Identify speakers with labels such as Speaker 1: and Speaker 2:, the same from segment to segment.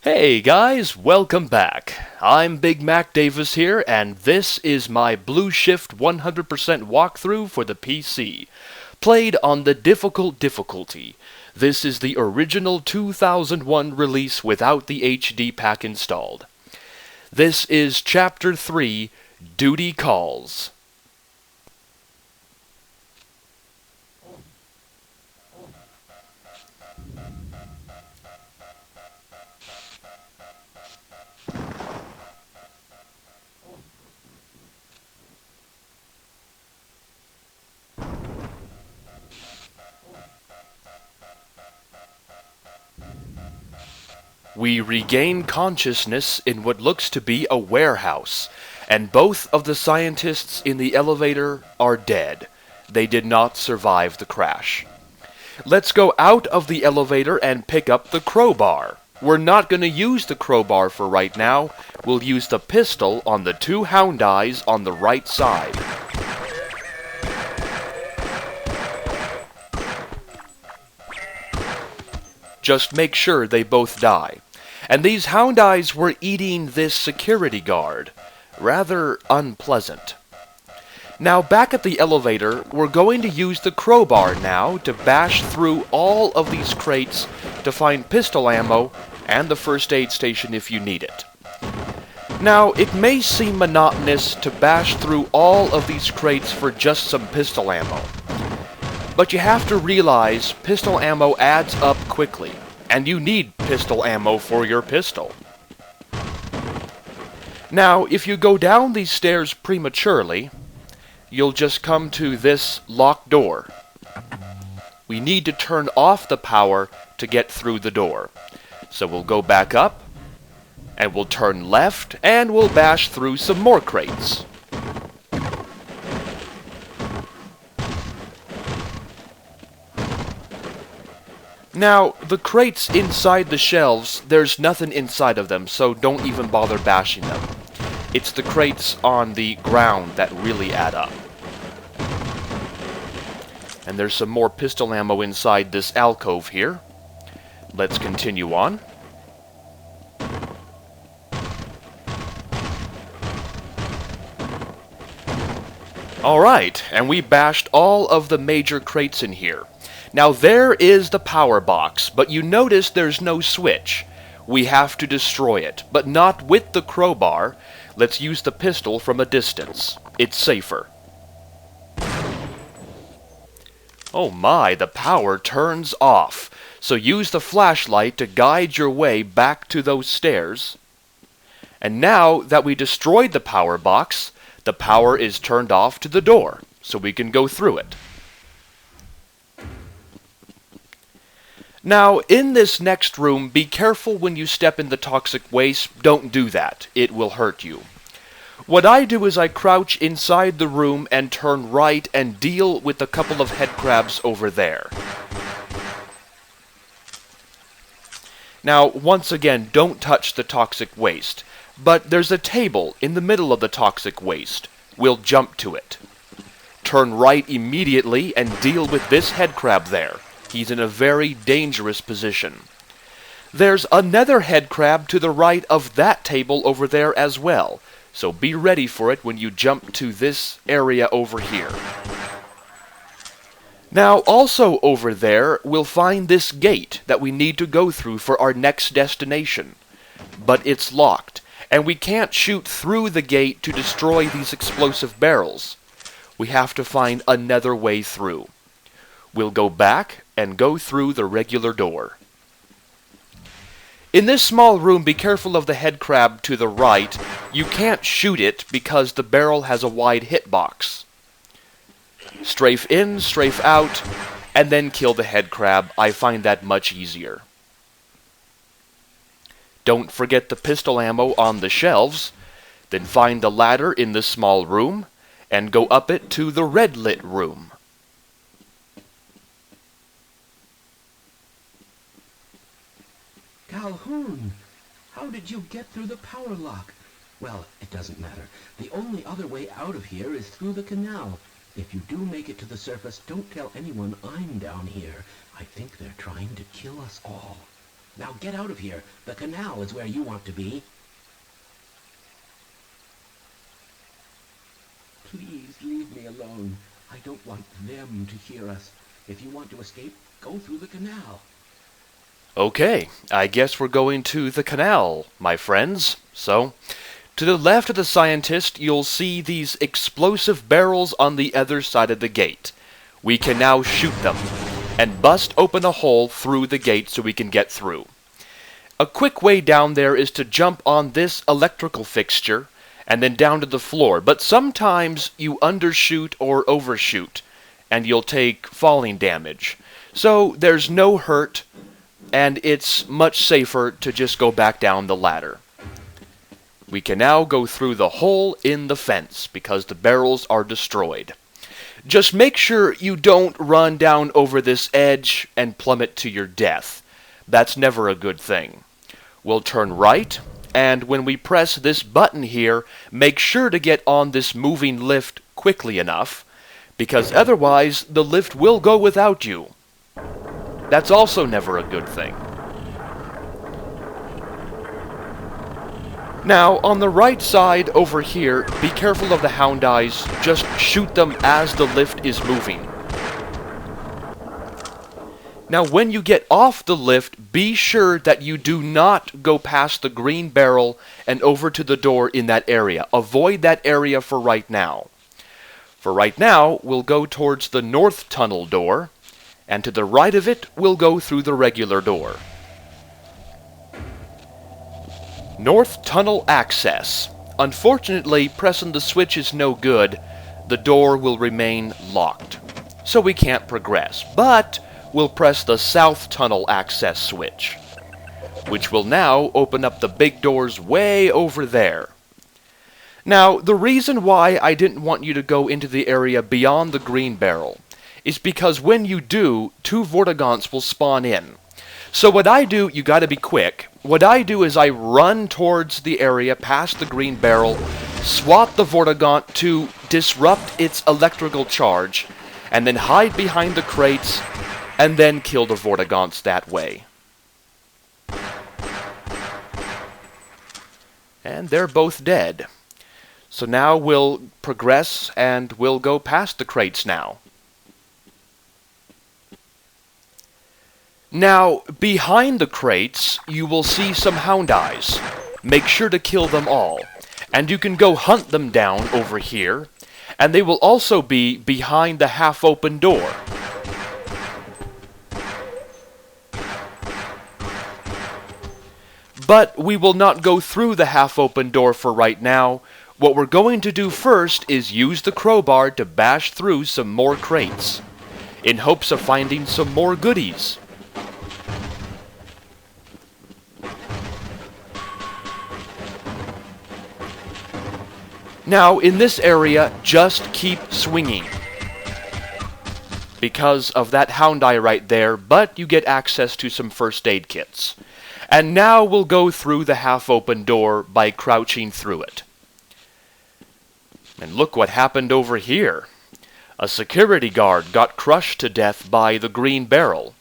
Speaker 1: Hey guys, welcome back. I'm Big Mac Davis here, and this is my Blue Shift 100% walkthrough for the PC. Played on the difficult difficulty. This is the original 2001 release without the HD pack installed. This is Chapter 3, Duty Calls. We regain consciousness in what looks to be a warehouse, and both of the scientists in the elevator are dead. They did not survive the crash. Let's go out of the elevator and pick up the crowbar. We're not going to use the crowbar for right now. We'll use the pistol on the two Houndeyes on the right side. Just make sure they both die. And these Houndeyes were eating this security guard. Rather unpleasant. Now back at the elevator, we're going to use the crowbar now to bash through all of these crates to find pistol ammo and the first aid station if you need it. Now, it may seem monotonous to bash through all of these crates for just some pistol ammo. But you have to realize pistol ammo adds up quickly. And you need pistol ammo for your pistol. Now, if you go down these stairs prematurely, you'll just come to this locked door. We need to turn off the power to get through the door. So we'll go back up, and we'll turn left, and we'll bash through some more crates. Now, the crates inside the shelves, there's nothing inside of them, so don't even bother bashing them. It's the crates on the ground that really add up. And there's some more pistol ammo inside this alcove here. Let's continue on. Alright, and we bashed all of the major crates in here. Now there is the power box, but you notice there's no switch. We have to destroy it, but not with the crowbar. Let's use the pistol from a distance. It's safer. Oh my, the power turns off. So use the flashlight to guide your way back to those stairs. And now that we destroyed the power box, the power is turned off to the door, so we can go through it. Now, in this next room, be careful when you step in the toxic waste. Don't do that. It will hurt you. What I do is I crouch inside the room and turn right and deal with a couple of head crabs over there. Now, once again, don't touch the toxic waste. But there's a table in the middle of the toxic waste. We'll jump to it. Turn right immediately and deal with this head crab there. He's in a very dangerous position. There's another head crab to the right of that table over there as well, so be ready for it when you jump to this area over here. Now, also over there, we'll find this gate that we need to go through for our next destination. But it's locked, and we can't shoot through the gate to destroy these explosive barrels. We have to find another way through. We'll go back and go through the regular door. In this small room, be careful of the head crab to the right. You can't shoot it because the barrel has a wide hitbox. Strafe in, strafe out, and then kill the head crab. I find that much easier. Don't forget the pistol ammo on the shelves. Then find the ladder in this small room and go up it to the red lit room.
Speaker 2: Calhoun, how did you get through the power lock? Well, it doesn't matter. The only other way out of here is through the canal. If you do make it to the surface, don't tell anyone I'm down here. I think they're trying to kill us all. Now get out of here. The canal is where you want to be. Please leave me alone. I don't want them to hear us. If you want to escape, go through the canal.
Speaker 1: Okay, I guess we're going to the canal, my friends. So, to the left of the scientist, you'll see these explosive barrels on the other side of the gate. We can now shoot them, and bust open a hole through the gate so we can get through. A quick way down there is to jump on this electrical fixture, and then down to the floor, but sometimes you undershoot or overshoot, and you'll take falling damage. So there's no hurt, and it's much safer to just go back down the ladder. We can now go through the hole in the fence, because the barrels are destroyed. Just make sure you don't run down over this edge and plummet to your death. That's never a good thing. We'll turn right, and when we press this button here, make sure to get on this moving lift quickly enough, because otherwise the lift will go without you. That's also never a good thing. Now, on the right side over here, be careful of the Houndeyes. Just shoot them as the lift is moving. Now, when you get off the lift, be sure that you do not go past the green barrel and over to the door in that area. Avoid that area for right now. For right now, we'll go towards the north tunnel door, and to the right of it, we'll go through the regular door. North tunnel access. Unfortunately, pressing the switch is no good. The door will remain locked, so we can't progress. But we'll press the south tunnel access switch, which will now open up the big doors way over there. Now, the reason why I didn't want you to go into the area beyond the green barrel is because when you do, 2 Vortigaunts will spawn in. So what I do, you gotta be quick. What I do is I run towards the area past the green barrel, swat the Vortigaunt to disrupt its electrical charge, and then hide behind the crates, and then kill the Vortigaunts that way. And they're both dead. So now we'll progress, and we'll go past the crates now. Now, behind the crates, you will see some Houndeyes. Make sure to kill them all. And you can go hunt them down over here, and they will also be behind the half-open door. But we will not go through the half-open door for right now. What we're going to do first is use the crowbar to bash through some more crates, in hopes of finding some more goodies. Now, in this area, just keep swinging, because of that Houndeye right there, but you get access to some first aid kits. And now we'll go through the half-open door by crouching through it. And look what happened over here. A security guard got crushed to death by the green barrel.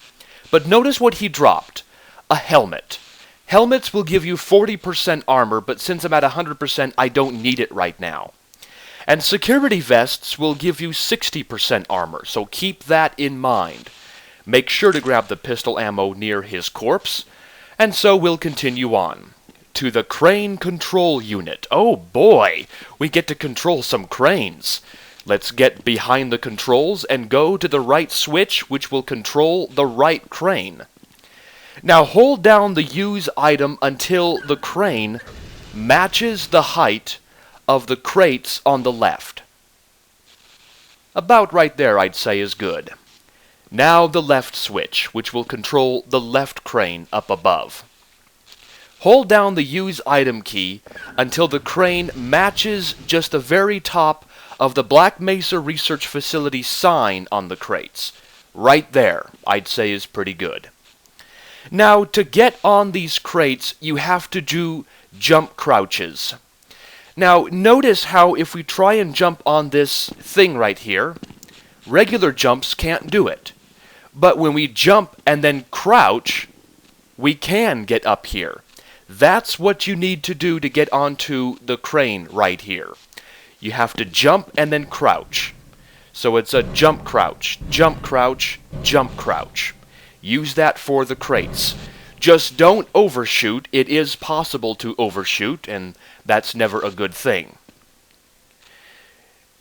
Speaker 1: But notice what he dropped. A helmet. Helmets will give you 40% armor, but since I'm at 100%, I don't need it right now. And security vests will give you 60% armor, so keep that in mind. Make sure to grab the pistol ammo near his corpse, and so we'll continue on. To the crane control unit. Oh boy, we get to control some cranes. Let's get behind the controls and go to the right switch, which will control the right crane. Now hold down the use item until the crane matches the height of the crates on the left. About right there, I'd say, is good. Now the left switch, which will control the left crane up above. Hold down the use item key until the crane matches just the very top of the Black Mesa Research Facility sign on the crates. Right there, I'd say, is pretty good. Now, to get on these crates, you have to do jump crouches. Now, notice how if we try and jump on this thing right here, regular jumps can't do it. But when we jump and then crouch, we can get up here. That's what you need to do to get onto the crane right here. You have to jump and then crouch. So it's a jump, crouch, jump, crouch, jump, crouch. Use that for the crates. Just don't overshoot. It is possible to overshoot, and that's never a good thing.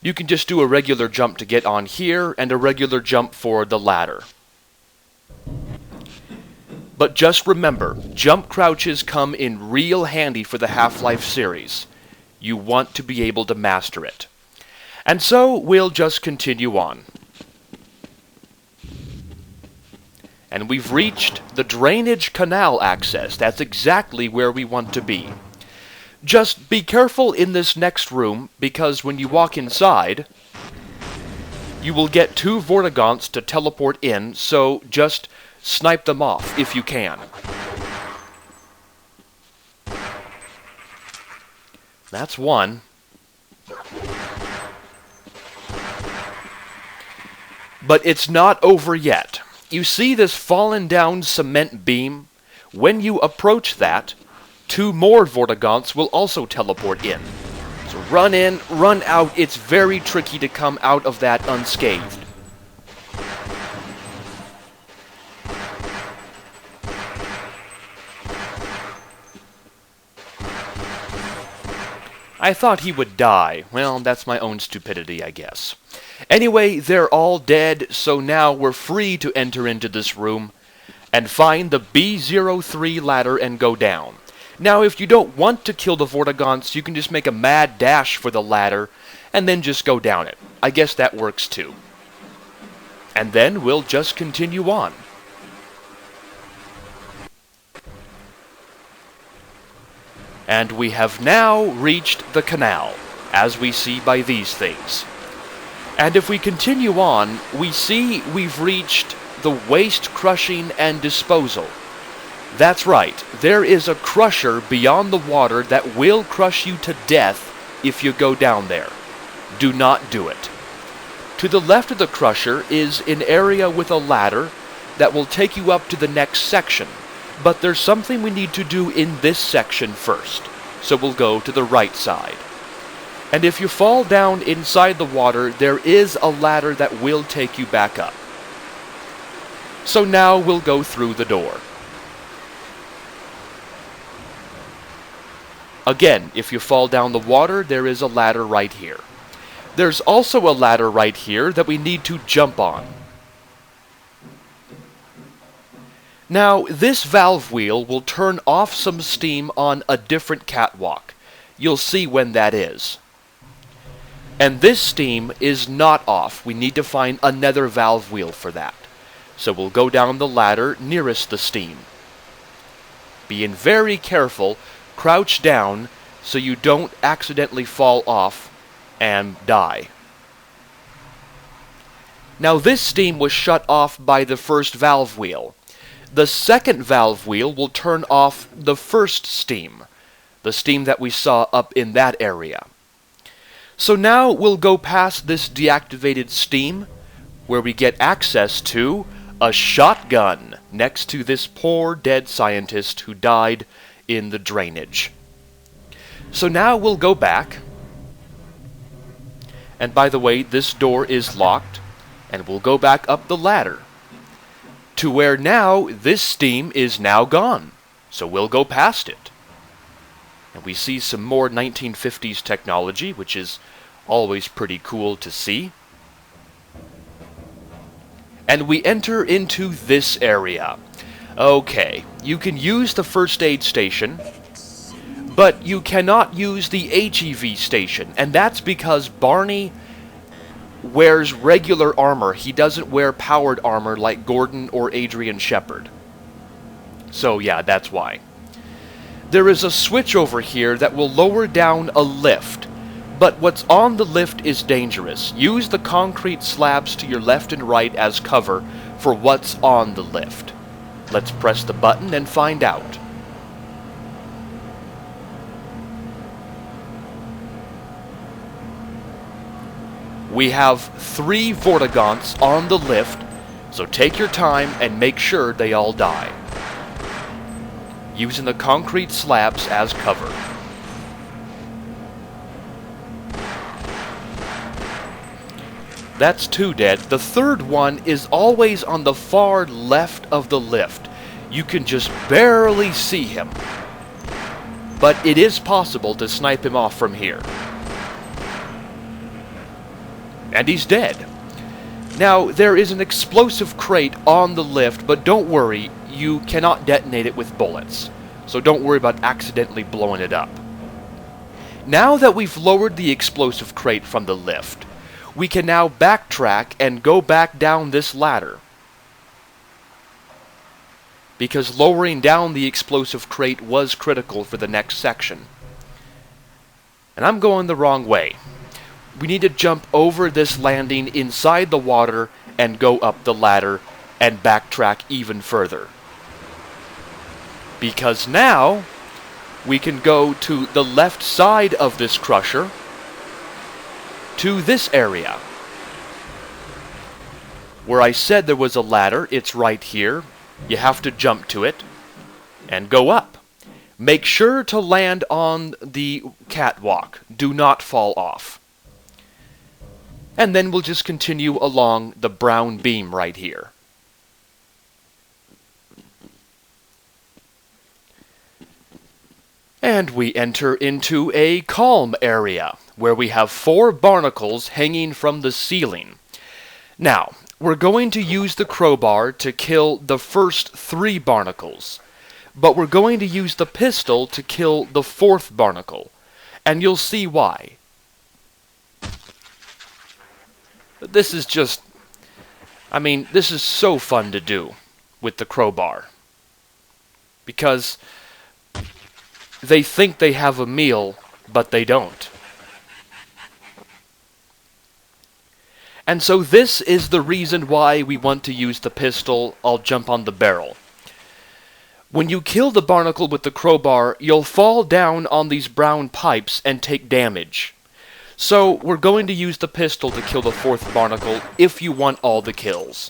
Speaker 1: You can just do a regular jump to get on here, and a regular jump for the ladder. But just remember, jump crouches come in real handy for the Half-Life series. You want to be able to master it. And so, we'll just continue on. And we've reached the drainage canal access. That's exactly where we want to be. Just be careful in this next room, because when you walk inside, you will get 2 Vortigaunts to teleport in, so just snipe them off if you can. That's one. But it's not over yet. You see this fallen down cement beam? When you approach that, 2 more Vortigaunts will also teleport in. So run in, run out. It's very tricky to come out of that unscathed. I thought he would die. Well, that's my own stupidity, I guess. Anyway, they're all dead, so now we're free to enter into this room and find the B03 ladder and go down. Now, if you don't want to kill the Vortigaunts, you can just make a mad dash for the ladder and then just go down it. I guess that works too. And then we'll just continue on. And we have now reached the canal, as we see by these things. And if we continue on, we see we've reached the waste crushing and disposal. That's right, there is a crusher beyond the water that will crush you to death if you go down there. Do not do it. To the left of the crusher is an area with a ladder that will take you up to the next section. But there's something we need to do in this section first, so we'll go to the right side. And if you fall down inside the water, there is a ladder that will take you back up. So now we'll go through the door. Again, if you fall down the water, there is a ladder right here. There's also a ladder right here that we need to jump on. Now, this valve wheel will turn off some steam on a different catwalk. You'll see when that is. And this steam is not off. We need to find another valve wheel for that. So we'll go down the ladder nearest the steam. Being very careful, crouch down so you don't accidentally fall off and die. Now this steam was shut off by the first valve wheel. The second valve wheel will turn off the first steam, the steam that we saw up in that area. So now we'll go past this deactivated steam, where we get access to a shotgun next to this poor dead scientist who died in the drainage. So now we'll go back, and by the way, this door is locked, and we'll go back up the ladder to where now this steam is now gone. So we'll go past it. And we see some more 1950s technology, which is always pretty cool to see. And we enter into this area. Okay, you can use the first aid station, but you cannot use the HEV station, and that's because Barney wears regular armor. He doesn't wear powered armor like Gordon or Adrian Shepard. So yeah, that's why. There is a switch over here that will lower down a lift, but what's on the lift is dangerous. Use the concrete slabs to your left and right as cover for what's on the lift. Let's press the button and find out. We have 3 Vortigaunts on the lift, so take your time and make sure they all die. using the concrete slabs as cover. That's 2 dead. The third one is always on the far left of the lift. You can just barely see him. But it is possible to snipe him off from here. And he's dead. Now, there is an explosive crate on the lift, but don't worry, you cannot detonate it with bullets. So don't worry about accidentally blowing it up. Now that we've lowered the explosive crate from the lift, we can now backtrack and go back down this ladder. Because lowering down the explosive crate was critical for the next section. And I'm going the wrong way. We need to jump over this landing inside the water and go up the ladder and backtrack even further. Because now we can go to the left side of this crusher to this area. Where I said there was a ladder, it's right here. You have to jump to it and go up. Make sure to land on the catwalk. Do not fall off. And then we'll just continue along the brown beam right here. And we enter into a calm area, where we have 4 barnacles hanging from the ceiling. Now, we're going to use the crowbar to kill the first 3 barnacles, but we're going to use the pistol to kill the 4th barnacle, and you'll see why. This is just... this is so fun to do with the crowbar. Because they think they have a meal, but they don't. And so this is the reason why we want to use the pistol. I'll jump on the barrel. When you kill the barnacle with the crowbar, you'll fall down on these brown pipes and take damage. So we're going to use the pistol to kill the 4th barnacle if you want all the kills.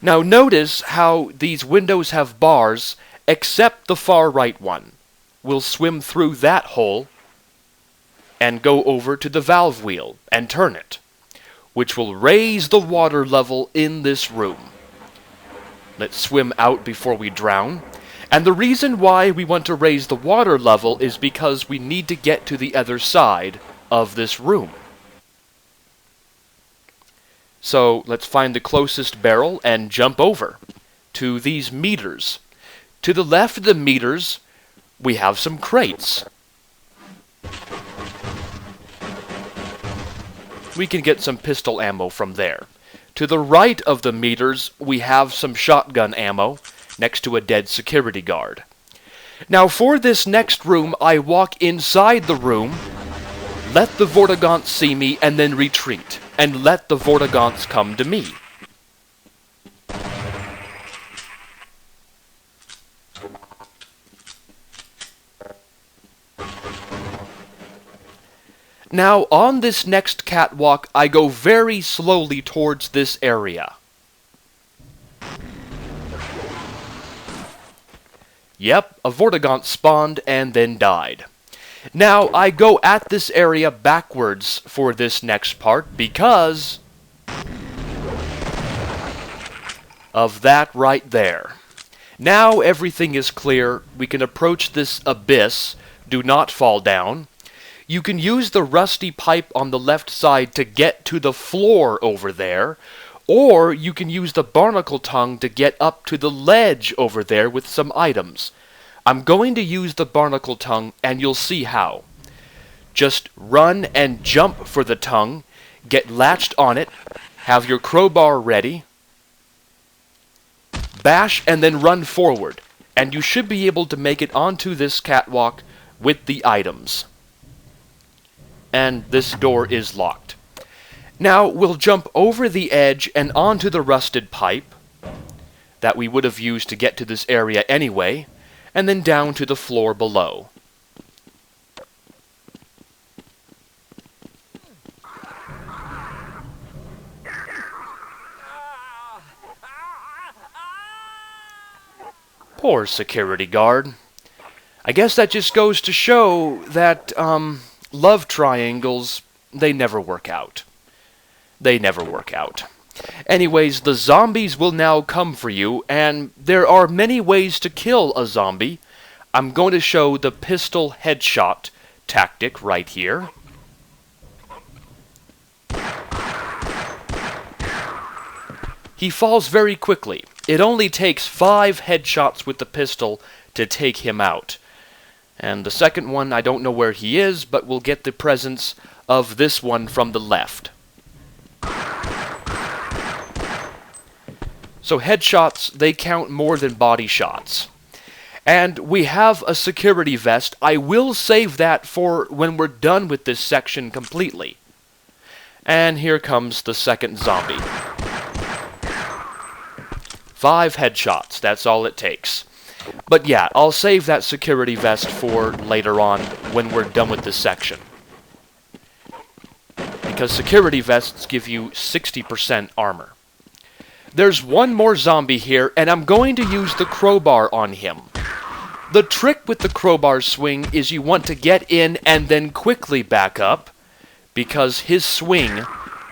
Speaker 1: Now notice how these windows have bars, except the far right one. We'll swim through that hole and go over to the valve wheel and turn it, which will raise the water level in this room. Let's swim out before we drown. And the reason why we want to raise the water level is because we need to get to the other side of this room. So let's find the closest barrel and jump over to these meters. To the left of the meters, we have some crates. We can get some pistol ammo from there. To the right of the meters, we have some shotgun ammo next to a dead security guard. Now for this next room, I walk inside the room, let the Vortigaunts see me, and then retreat, and let the Vortigaunts come to me. Now, on this next catwalk, I go very slowly towards this area. Yep, a Vortigaunt spawned and then died. Now, I go at this area backwards for this next part because of that right there. Now everything is clear. We can approach this abyss. Do not fall down. You can use the rusty pipe on the left side to get to the floor over there, or you can use the barnacle tongue to get up to the ledge over there with some items. I'm going to use the barnacle tongue, and you'll see how. Just run and jump for the tongue, get latched on it, have your crowbar ready, bash and then run forward, and you should be able to make it onto this catwalk with the items. And this door is locked. Now we'll jump over the edge and onto the rusted pipe that we would have used to get to this area anyway, and then down to the floor below. Poor security guard. I guess that just goes to show that, love triangles, they never work out. They never work out. Anyways, the zombies will now come for you, and there are many ways to kill a zombie. I'm going to show the pistol headshot tactic right here. He falls very quickly. It only takes 5 headshots with the pistol to take him out. And the second one, I don't know where he is, but we'll get the presence of this one from the left. So headshots, they count more than body shots. And we have a security vest. I will save that for when we're done with this section completely. And here comes the second zombie. 5 headshots, that's all it takes. But yeah, I'll save that security vest for later on when we're done with this section. Because security vests give you 60% armor. There's one more zombie here, and I'm going to use the crowbar on him. The trick with the crowbar swing is you want to get in and then quickly back up, because his swing,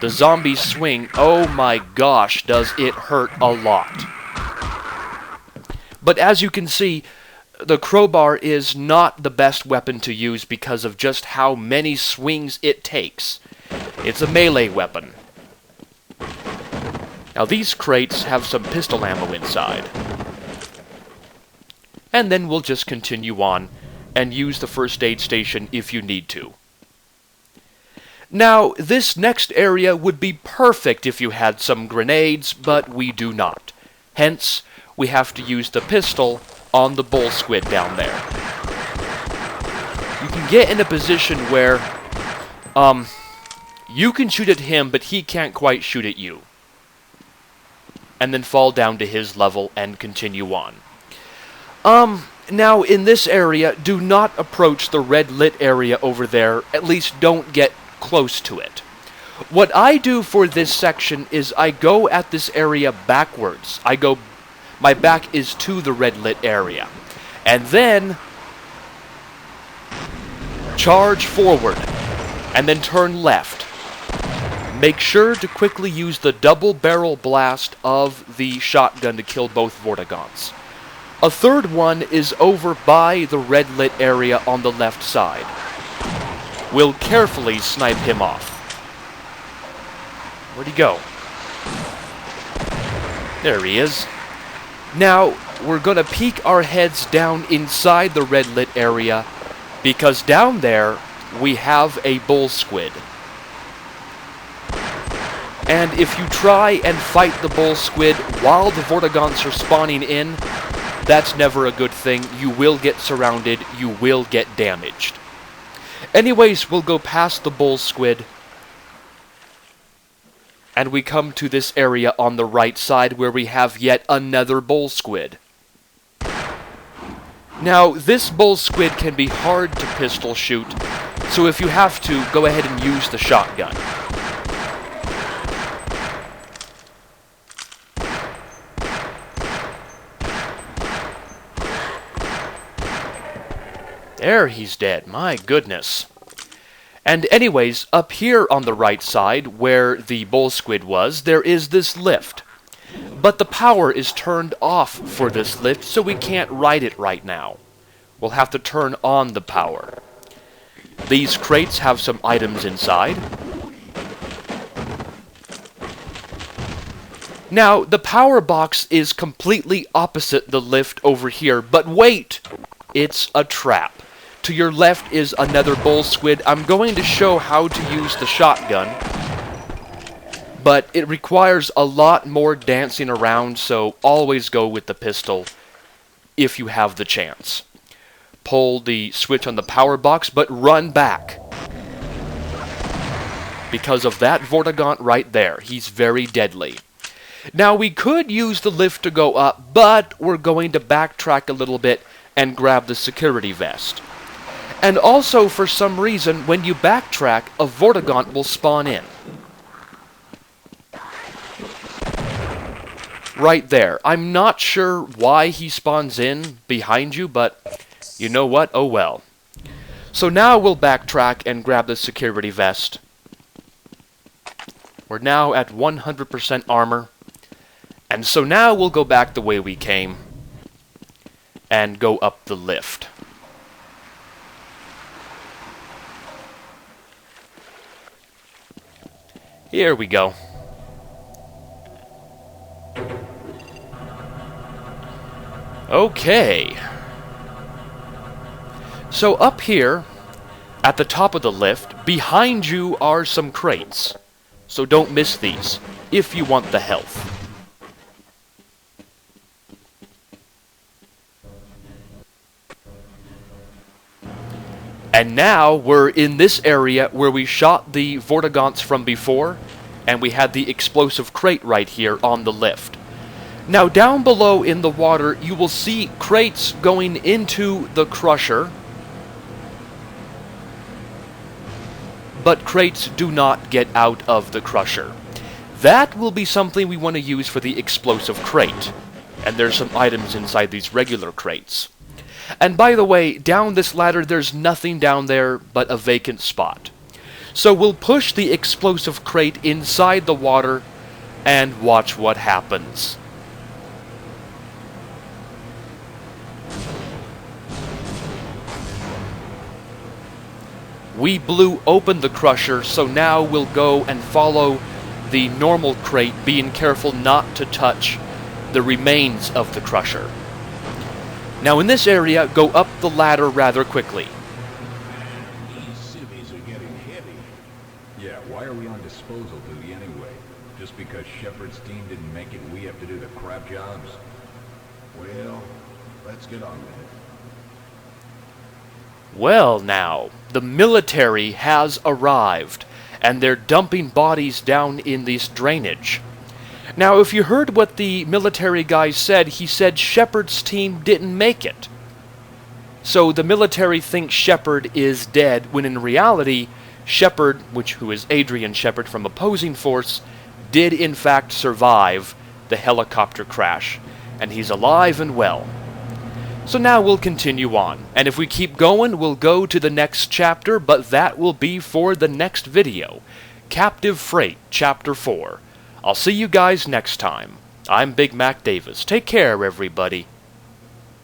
Speaker 1: the zombie's swing, oh my gosh, does it hurt a lot. But as you can see, the crowbar is not the best weapon to use because of just how many swings it takes. It's a melee weapon. Now these crates have some pistol ammo inside. And then we'll just continue on and use the first aid station if you need to. Now, this next area would be perfect if you had some grenades, but we do not. Hence, we have to use the pistol on the bull squid down there. You can get in a position where, you can shoot at him, but he can't quite shoot at you. And then fall down to his level and continue on. Now, in this area, do not approach the red lit area over there. At least don't get close to it. What I do for this section is I go at this area backwards. My back is to the red lit area. And then charge forward. And then turn left. Make sure to quickly use the double barrel blast of the shotgun to kill both Vortigaunts. A third one is over by the red lit area on the left side. We'll carefully snipe him off. Where'd he go? There he is. Now, we're gonna peek our heads down inside the red lit area, because down there we have a bull squid. And if you try and fight the bull squid while the Vortigaunts are spawning in, that's never a good thing. You will get surrounded, you will get damaged. Anyways, we'll go past the bull squid, and we come to this area on the right side where we have yet another bull squid. Now, this bull squid can be hard to pistol shoot, so if you have to, go ahead and use the shotgun. There, he's dead. My goodness. And anyways, up here on the right side, where the bull squid was, there is this lift. But the power is turned off for this lift, so we can't ride it right now. We'll have to turn on the power. These crates have some items inside. Now, the power box is completely opposite the lift over here, but wait! It's a trap. To your left is another bull squid. I'm going to show how to use the shotgun, but it requires a lot more dancing around, so always go with the pistol if you have the chance. Pull the switch on the power box, but run back. Because of that Vortigaunt right there. He's very deadly. Now, we could use the lift to go up, but we're going to backtrack a little bit and grab the security vest. And also, for some reason, when you backtrack, a Vortigaunt will spawn in. right there. I'm not sure why he spawns in behind you, but you know what? Oh well. So now we'll backtrack and grab the security vest. We're now at 100% armor. And so now we'll go back the way we came and go up the lift. Here we go. Okay. So up here, at the top of the lift, behind you are some crates. So don't miss these, if you want the health. And now we're in this area where we shot the Vortigaunts from before, and we had the explosive crate right here on the lift. Now down below in the water, you will see crates going into the crusher, but crates do not get out of the crusher. That will be something we want to use for the explosive crate, and there's some items inside these regular crates. And by the way, down this ladder there's nothing down there but a vacant spot. So we'll push the explosive crate inside the water and watch what happens. We blew open the crusher, so now we'll go and follow the normal crate, being careful not to touch the remains of the crusher. Now in this area, go up the ladder rather quickly.
Speaker 3: These civvies are getting heavy.
Speaker 4: Yeah, why are we on disposal duty anyway? Just because Shepard's team didn't make it, we have to do the crap jobs?
Speaker 3: Well, let's get on with it.
Speaker 1: Well now, the military has arrived, and they're dumping bodies down in this drainage. Now, if you heard what the military guy said, he said Shepard's team didn't make it. So the military thinks Shepard is dead, when in reality, Shepard, who is Adrian Shepard from opposing force, did in fact survive the helicopter crash, and he's alive and well. So now we'll continue on, and if we keep going, we'll go to the next chapter, but that will be for the next video. Captive Freight, Chapter 4. I'll see you guys next time. I'm Big Mac Davis. Take care, everybody.